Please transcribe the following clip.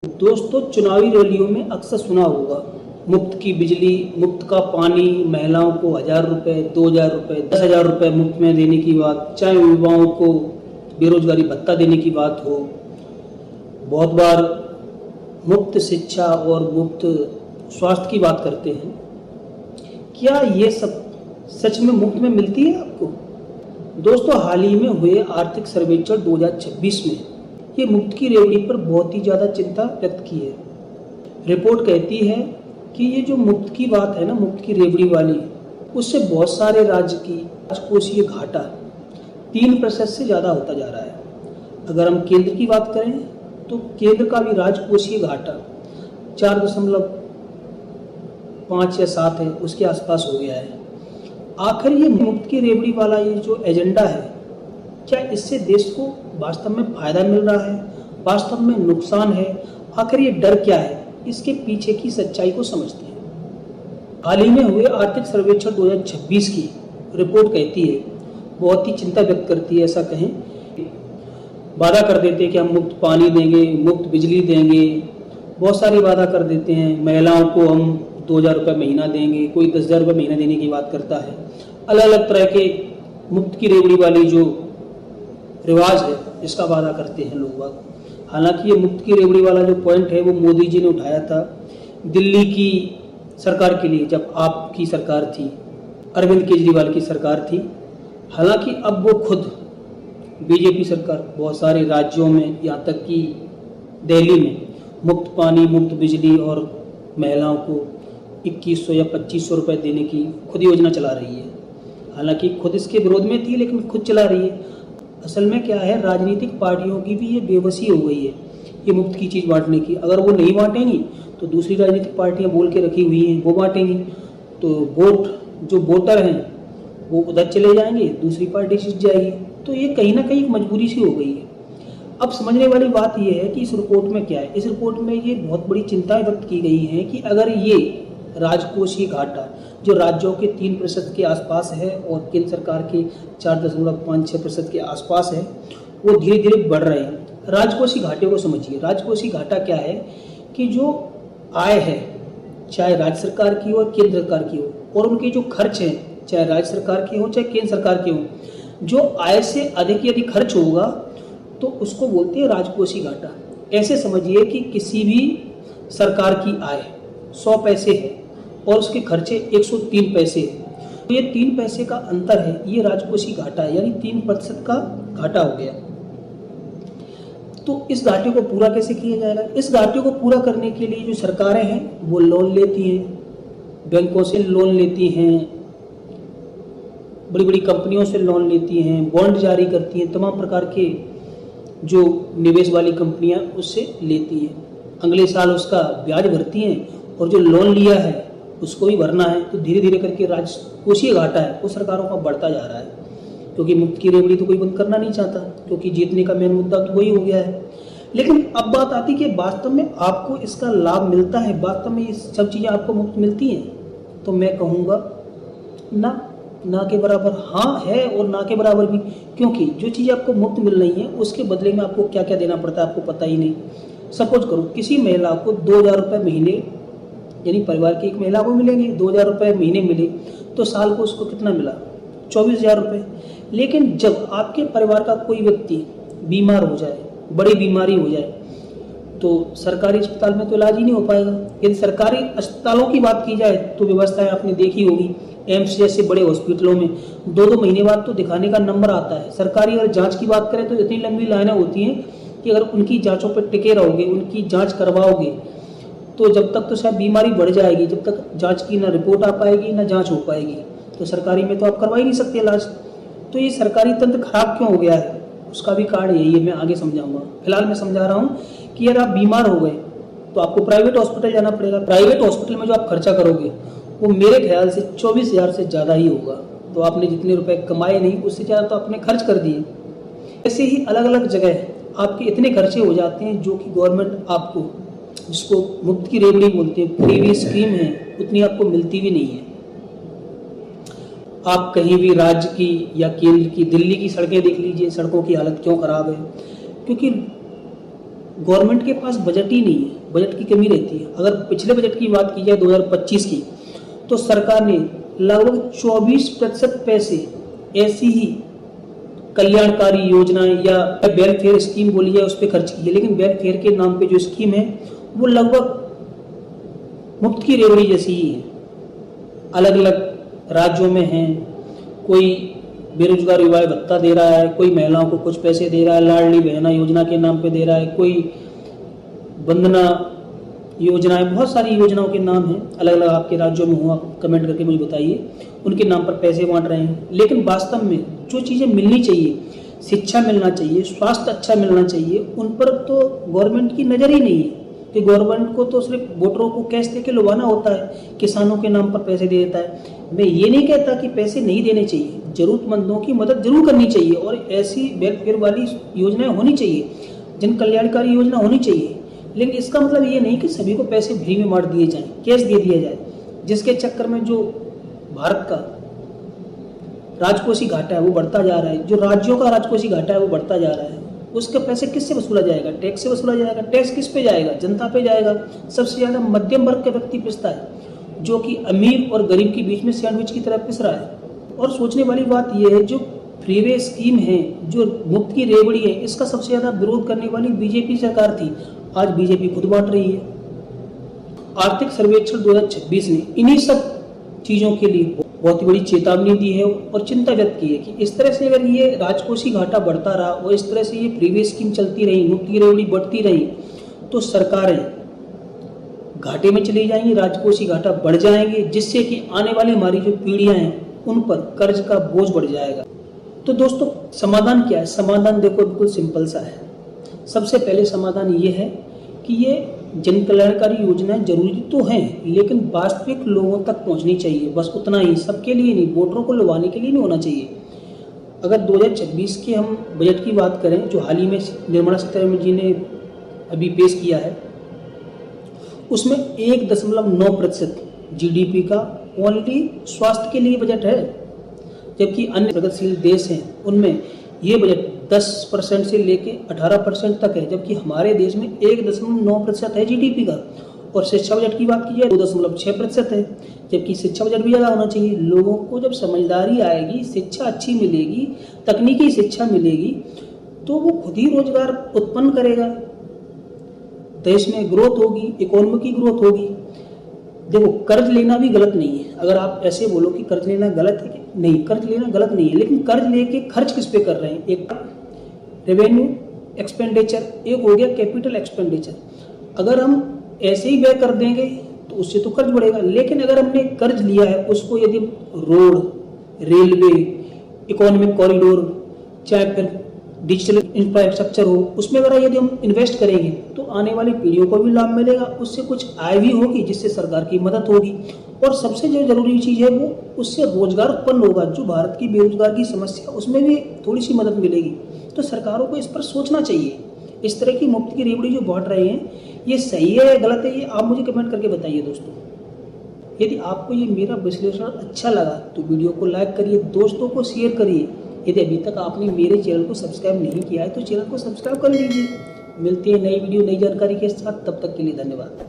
दोस्तों, चुनावी रैलियों में अक्सर सुना होगा मुफ्त की बिजली, मुफ्त का पानी, महिलाओं को 1,000 रुपए, 2,000 रुपए, 10,000 रुपए मुफ्त में देने की बात, चाहे युवाओं को बेरोजगारी भत्ता देने की बात हो। बहुत बार मुफ्त शिक्षा और मुफ्त स्वास्थ्य की बात करते हैं। क्या ये सब सच में मुफ्त में मिलती है आपको? दोस्तों, हाल ही में हुए आर्थिक सर्वेक्षण 2026 में ये मुफ्त की रेवड़ी पर बहुत ही ज़्यादा चिंता व्यक्त की है। रिपोर्ट कहती है कि ये जो मुफ्त की बात है ना, मुफ्त की रेवड़ी वाली, उससे बहुत सारे राज्य की राजकोषीय घाटा 3% से ज़्यादा होता जा रहा है। अगर हम केंद्र की बात करें तो केंद्र का भी राजकोषीय घाटा 4.5 या 7 है, उसके आसपास हो गया है। आखिर ये मुफ्त की रेवड़ी वाला ये जो एजेंडा है, क्या इससे देश को वास्तव में फायदा मिल रहा है, वास्तव में नुकसान है? आखिर ये डर क्या है? इसके पीछे की सच्चाई को समझते हैं। हाल ही में हुए आर्थिक सर्वेक्षण 2026 की रिपोर्ट कहती है, बहुत ही चिंता व्यक्त करती है, ऐसा कहें, वादा कर देते हैं कि हम मुफ्त पानी देंगे, मुफ्त बिजली देंगे, बहुत सारी वादा कर देते हैं। महिलाओं को हम 2,000 रुपये महीना देंगे, कोई 10,000 रुपये महीना देने की बात करता है। अलग अलग तरह के मुफ्त की रेवड़ी वाली जो रिवाज है, इसका वादा करते हैं लोग बाग। हालांकि ये मुफ्त की रेवड़ी वाला जो पॉइंट है वो मोदी जी ने उठाया था दिल्ली की सरकार के लिए, जब आपकी सरकार थी, अरविंद केजरीवाल की सरकार थी। हालांकि अब वो खुद बीजेपी सरकार बहुत सारे राज्यों में, यहाँ तक कि दिल्ली में, मुफ्त पानी, मुफ्त बिजली और महिलाओं को 2,100 या 2,500 रुपये देने की खुद योजना चला रही है। हालांकि खुद इसके विरोध में थी, लेकिन खुद चला रही है। असल में क्या है, राजनीतिक पार्टियों की भी ये बेबसी हो गई है ये मुफ्त की चीज़ बांटने की। अगर वो नहीं बांटेंगी तो दूसरी राजनीतिक पार्टियां बोल के रखी हुई हैं वो बांटेंगी, तो जो वोटर हैं वो उधर चले जाएंगे, दूसरी पार्टी जीत जाएगी। तो ये कहीं ना कहीं एक मजबूरी सी हो गई है। अब समझने वाली बात यह है कि इस रिपोर्ट में क्या है। इस रिपोर्ट में ये बहुत बड़ी चिंताएं व्यक्त की गई हैं कि अगर ये राजकोषीय घाटा जो राज्यों के 3% के आसपास है और केंद्र सरकार के 4.56% के आसपास है, वो धीरे धीरे बढ़ रहे हैं। राजकोषीय घाटे को समझिए। राजकोषीय घाटा क्या है कि जो आय है, चाहे राज्य सरकार की हो, केंद्र सरकार की हो, और उनके जो खर्च हैं, चाहे राज्य सरकार के हो, चाहे केंद्र सरकार के हो, जो आय से अधिक यदि खर्च होगा तो उसको बोलते हैं राजकोषीय घाटा। ऐसे समझिए कि किसी भी सरकार की आय 100 पैसे है और उसके खर्चे 103 पैसे है, तो ये 3 पैसे का अंतर है, ये राजकोषीय घाटा है, यानी 3% का घाटा हो गया। तो इस घाटे को पूरा कैसे किया जाएगा? इस घाटे को पूरा करने के लिए जो सरकारें हैं वो लोन लेती हैं, बैंकों से लोन लेती हैं, बड़ी बड़ी कंपनियों से लोन लेती हैं, बॉन्ड जारी करती हैं, तमाम प्रकार के जो निवेश वाली कंपनियां उससे लेती हैं। अगले साल उसका ब्याज भरती हैं और जो लोन लिया है उसको भी भरना है। तो धीरे धीरे करके राजकोषीय घाटा है वो सरकारों का बढ़ता जा रहा है, क्योंकि मुफ्त की रेवड़ी तो कोई बंद करना नहीं चाहता, क्योंकि जीतने का मेन मुद्दा तो वही हो गया है। लेकिन अब बात आती है कि वास्तव में आपको इसका लाभ मिलता है, वास्तव में ये सब चीज़ें आपको मुफ्त मिलती हैं? तो मैं कहूँगा ना के बराबर हाँ है और ना के बराबर भी, क्योंकि जो चीज़ आपको मुफ्त मिल रही है उसके बदले में आपको क्या क्या देना पड़ता है आपको पता ही नहीं। सपोज करो किसी महिला को 2,000 रुपये महीने, यानी परिवार की एक महिला को मिलेंगे 2,000 रुपये महीने मिले, तो साल को उसको कितना मिला? 24,000 रुपये। लेकिन जब आपके परिवार का कोई व्यक्ति बीमार हो जाए, बड़ी बीमारी हो जाए, तो सरकारी अस्पताल में तो इलाज ही नहीं हो पाएगा। यदि सरकारी अस्पतालों की बात की जाए तो व्यवस्थाएं आपने देखी होगी, एम्स जैसे बड़े हॉस्पिटलों में 2-2 महीने बाद तो दिखाने का नंबर आता है। सरकारी अगर जांच की बात करें तो इतनी लंबी लाइनें होती हैं कि अगर उनकी जांचों पर टिके रहोगे, उनकी जांच करवाओगे, तो जब तक तो शायद बीमारी बढ़ जाएगी, जब तक जांच की ना रिपोर्ट आ पाएगी ना जांच हो पाएगी, तो सरकारी में तो आप करवा ही नहीं सकते इलाज। तो ये सरकारी तंत्र खराब क्यों हो गया है, उसका भी कारण यही है, मैं आगे समझाऊंगा। फिलहाल मैं समझा रहा हूँ कि अगर आप बीमार हो गए तो आपको प्राइवेट हॉस्पिटल जाना पड़ेगा। प्राइवेट हॉस्पिटल में जो आप खर्चा करोगे वो मेरे ख्याल से 24,000 से ज़्यादा ही होगा। तो आपने जितने रुपए कमाए नहीं, उससे ज़्यादा तो आपने खर्च कर दिए। ऐसे ही अलग अलग जगह आपके इतने खर्चे हो जाते हैं जो कि गवर्नमेंट आपको, जिसको मुफ्त की रेवड़ी बोलते हैं, फ्री स्कीम है, उतनी आपको मिलती भी नहीं है। आप कहीं भी राज्य की या केंद्र की, दिल्ली की सड़कें देख लीजिए, सड़कों की हालत क्यों खराब है? क्योंकि गवर्नमेंट के पास बजट ही नहीं है, बजट की कमी रहती है। अगर पिछले बजट की बात की जाए 2025 की, तो सरकार ने लगभग 24% पैसे ऐसी ही कल्याणकारी योजनाएं या वेलफेयर स्कीम बोली जाए उस पर खर्च की है। लेकिन वेलफेयर के नाम पे जो स्कीम है वो लगभग मुफ्त की रेवड़ी जैसी ही है। अलग अलग राज्यों में हैं, कोई बेरोजगार युवा भत्ता दे रहा है, कोई महिलाओं को कुछ पैसे दे रहा है, लाडली बहना योजना के नाम पे दे रहा है, कोई वंदना योजनाएं, बहुत सारी योजनाओं के नाम हैं। अलग अलग आपके राज्यों में हो, आप कमेंट करके मुझे बताइए, उनके नाम पर पैसे बांट रहे हैं। लेकिन वास्तव में जो चीज़ें मिलनी चाहिए, शिक्षा मिलना चाहिए, स्वास्थ्य अच्छा मिलना चाहिए, उन पर तो गवर्नमेंट की नज़र ही नहीं है। कि गवर्नमेंट को तो सिर्फ वोटरों को कैश दे के लुभाना होता है, किसानों के नाम पर पैसे दे देता है। मैं ये नहीं कहता कि पैसे नहीं देने चाहिए, जरूरतमंदों की मदद जरूर करनी चाहिए और ऐसी वेलफेयर वाली योजनाएं होनी चाहिए, जन कल्याणकारी योजना होनी चाहिए। लेकिन इसका मतलब ये नहीं कि सभी को पैसे फ्री में बांट दिए जाएं, कैश दे दिया जाए, जिसके चक्कर में जो भारत का राजकोषीय घाटा है वो बढ़ता जा रहा है, जो राज्यों का राजकोषीय घाटा है वो बढ़ता जा रहा है। उसके पैसे किससे वसूला जाएगा? टैक्स से वसूला जाएगा। टैक्स किस पे जाएगा? जनता पे जाएगा। सबसे ज़्यादा मध्यम वर्ग का व्यक्ति पिसता है, जो कि अमीर और गरीब के बीच में सैंडविच की तरह पिस रहा है। और सोचने वाली बात यह है, जो फ्रीवे स्कीम है, जो मुफ्त की रेवड़ी है, इसका सबसे ज़्यादा विरोध करने वाली बीजेपी सरकार थी। आज बीजेपी खुद बांट रही है। आर्थिक सर्वेक्षण 2026 ने इन्हीं सब चीज़ों के लिए बहुत ही बड़ी चेतावनी दी है और चिंता व्यक्त की है कि इस तरह से अगर ये राजकोषीय घाटा बढ़ता रहा और इस तरह से ये फ्रीवे स्कीम चलती रही, मुफ्त की रेवड़ी बढ़ती रही, तो सरकारें घाटे में चली जाएंगी, राजकोषीय घाटा बढ़ जाएंगे, जिससे कि आने वाली हमारी जो पीढ़ियां हैं उन पर कर्ज का बोझ बढ़ जाएगा। तो दोस्तों, समाधान क्या है? समाधान देखो बिल्कुल सिंपल सा है। सबसे पहले समाधान ये है कि ये जन कल्याणकारी योजनाएं जरूरी तो हैं, लेकिन वास्तविक लोगों तक पहुंचनी चाहिए, बस उतना ही, सबके लिए नहीं, वोटरों को लुभाने के लिए नहीं होना चाहिए। अगर 2026 के हम बजट की बात करें, जो हाल ही में निर्मला सीतारमण जी ने अभी पेश किया है, उसमें 1.9% GDP का ओनली स्वास्थ्य के लिए बजट है, जबकि अन्य प्रगतिशील देश हैं उनमें ये बजट 10% से लेके 18% तक है, जबकि हमारे देश में 1.9% है GDP का। और शिक्षा बजट की बात की जाए 2.6% है, जबकि शिक्षा बजट भी ज़्यादा होना चाहिए। लोगों को जब समझदारी आएगी, शिक्षा अच्छी मिलेगी, तकनीकी शिक्षा मिलेगी, तो वो खुद ही रोजगार उत्पन्न करेगा, देश में ग्रोथ होगी, इकोनॉमी की ग्रोथ होगी। देखो, कर्ज लेना भी गलत नहीं है। अगर आप ऐसे बोलो कि कर्ज लेना गलत है, नहीं, कर्ज लेना गलत नहीं है, लेकिन कर्ज लेके खर्च किस पे कर रहे हैं? एक रेवेन्यू एक्सपेंडिचर, एक हो गया कैपिटल एक्सपेंडिचर। अगर हम ऐसे ही व्यय कर देंगे तो उससे तो कर्ज बढ़ेगा, लेकिन अगर हमने कर्ज लिया है, उसको यदि रोड, रेलवे, इकोनॉमिक कॉरिडोर, चाहे फिर डिजिटल इंफ्रास्ट्रक्चर हो, उसमें अगर यदि हम इन्वेस्ट करेंगे तो आने वाली पीढ़ियों को भी लाभ मिलेगा, उससे कुछ आय भी होगी, जिससे सरकार की मदद होगी। और सबसे जो जरूरी चीज़ है, वो उससे रोजगार उत्पन्न होगा। जो भारत की बेरोजगार की समस्या, उसमें भी थोड़ी सी मदद मिलेगी। तो सरकारों को इस पर सोचना चाहिए। इस तरह की मुफ्त की रेवड़ी जो बांट रहे हैं, ये सही है या गलत है, ये आप मुझे कमेंट करके बताइए दोस्तों। यदि आपको ये मेरा विश्लेषण अच्छा लगा तो वीडियो को लाइक करिए, दोस्तों को शेयर करिए। यदि अभी तक आपने मेरे चैनल को सब्सक्राइब नहीं किया है तो चैनल को सब्सक्राइब कर लीजिए। मिलते हैं नई वीडियो, नई जानकारी के साथ। तब तक के लिए धन्यवाद।